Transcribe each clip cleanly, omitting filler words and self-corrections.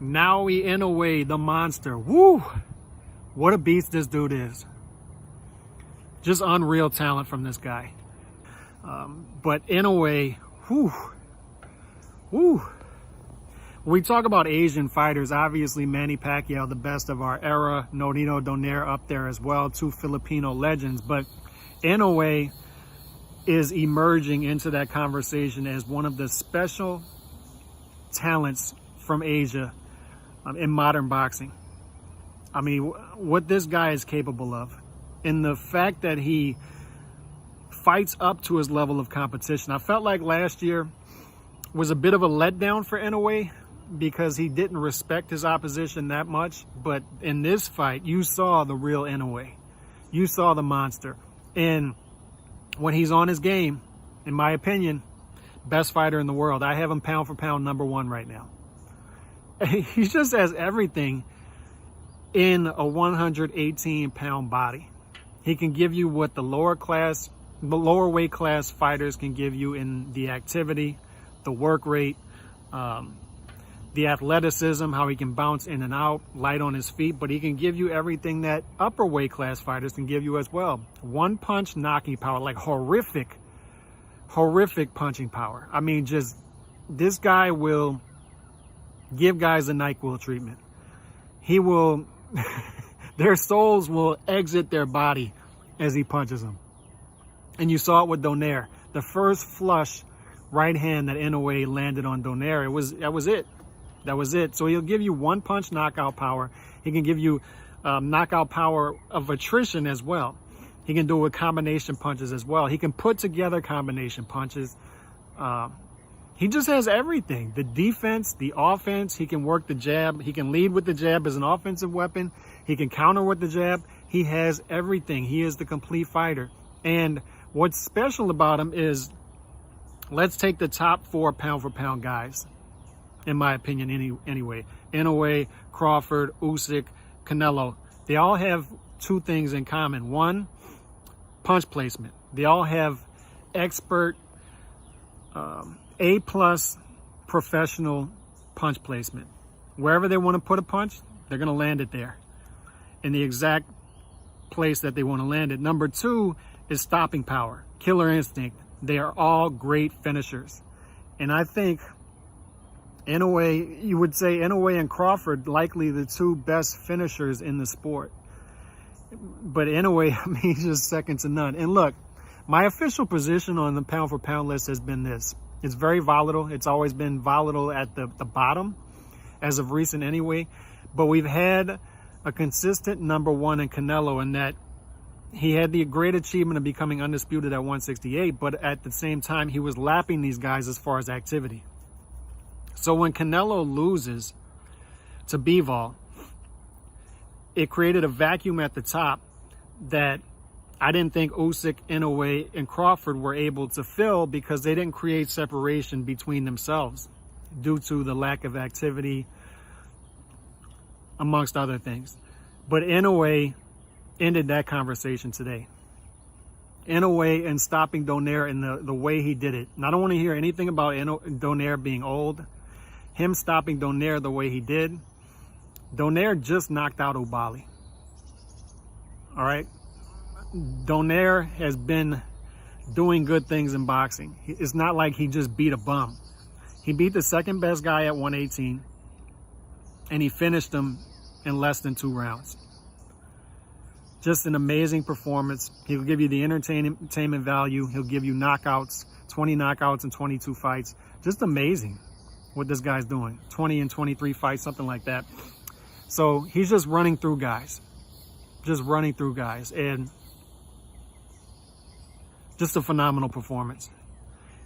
Naoya Inoue, the monster. Woo! What a beast this dude is. Just unreal talent from this guy. But Inoue, whoo. When we talk about Asian fighters, obviously Manny Pacquiao, the best of our era. Nonito Donaire up there as well, two Filipino legends. But Inoue is emerging into that conversation as one of the special talents from Asia in modern boxing. I mean, what this guy is capable of, and the fact that he fights up to his level of competition. I felt like last year was a bit of a letdown for Inoue because he didn't respect his opposition that much. But in this fight, you saw the real Inoue. You saw the monster. And when he's on his game, in my opinion, best fighter in the world. I have him pound for pound #1 right now. He just has everything in a 118-pound body. He can give you what the lower weight class fighters can give you in the activity, the work rate, the athleticism, how he can bounce in and out, light on his feet, but he can give you everything that upper weight class fighters can give you as well. One punch knocking power, like horrific punching power. I mean, just this guy will give guys a NyQuil treatment. He will, their souls will exit their body as he punches them. And you saw it with Donaire. The first flush right hand that Inoue landed on Donaire, that was it. So he'll give you one punch knockout power. He can give you knockout power of attrition as well. He can do it with combination punches as well. He can put together combination punches. He just has everything. The defense, the offense, he can work the jab. He can lead with the jab as an offensive weapon. He can counter with the jab. He has everything. He is the complete fighter. And what's special about him is, let's take the top 4 pound for pound guys, in my opinion anyway. Inoue, Crawford, Usyk, Canelo. They all have 2 things in common. One, punch placement. They all have expert, A+ professional punch placement. Wherever they want to put a punch, they're going to land it there in the exact place that they want to land it. Number 2 is stopping power, killer instinct. They are all great finishers. And I think Inoue, you would say Inoue and Crawford, likely the 2 best finishers in the sport. But Inoue, I mean, he's just second to none. And look, my official position on the pound for pound list has been this. It's very volatile. It's always been volatile at the bottom, as of recent anyway. But we've had a consistent #1 in Canelo, in that he had the great achievement of becoming undisputed at 168, but at the same time, he was lapping these guys as far as activity. So when Canelo loses to Bivol, it created a vacuum at the top that I didn't think Usyk, Inoue, and Crawford were able to fill, because they didn't create separation between themselves due to the lack of activity, amongst other things. But Inoue ended that conversation today. Inoue and stopping Donaire in the way he did it. And I don't want to hear anything about Donaire being old. Him stopping Donaire the way he did. Donaire just knocked out Ubali. All right? Donaire has been doing good things in boxing. It's not like he just beat a bum. He beat the second best guy at 118, and he finished him in less than 2 rounds. Just an amazing performance. He'll give you the entertainment value. He'll give you knockouts, 20 knockouts in 22 fights. Just amazing what this guy's doing. 20 and 23 fights, something like that. So he's just running through guys. And just a phenomenal performance.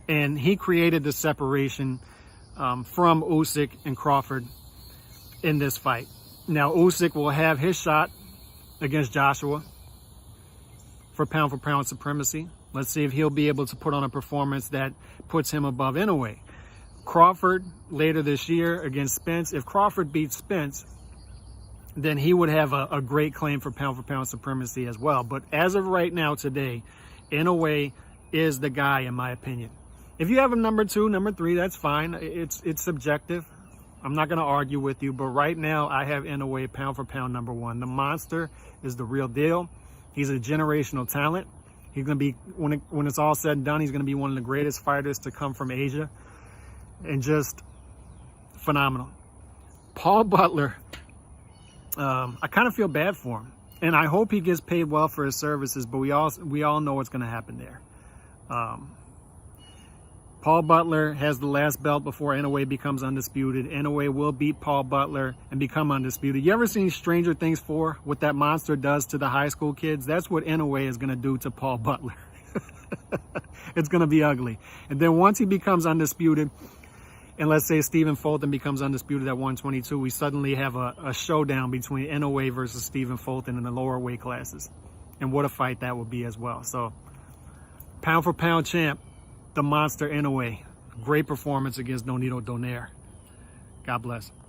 And he created the separation from Usyk and Crawford in this fight. Now, Usyk will have his shot against Joshua for pound supremacy. Let's see if he'll be able to put on a performance that puts him above Inoue. Crawford later this year against Spence. If Crawford beats Spence, then he would have a great claim for pound supremacy as well. But as of right now, today, Inoue is the guy, in my opinion. If you have him #2, #3, that's fine. It's subjective. I'm not going to argue with you, but right now I have Inoue pound for pound number one. The monster is the real deal. He's a generational talent. He's going to be, when it's all said and done, he's going to be one of the greatest fighters to come from Asia, and just phenomenal. Paul Butler, I kind of feel bad for him, and I hope he gets paid well for his services, but we all know what's going to happen there. Paul Butler has the last belt before Inoue becomes undisputed. Inoue will beat Paul Butler and become undisputed. You ever seen Stranger Things 4? What that monster does to the high school kids? That's what Inoue is going to do to Paul Butler. It's going to be ugly. And then once he becomes undisputed, and let's say Stephen Fulton becomes undisputed at 122, we suddenly have a showdown between Inoue versus Stephen Fulton in the lower weight classes. And what a fight that would be as well. So, pound for pound champ, the monster Inoue. Great performance against Nonito Donaire. God bless.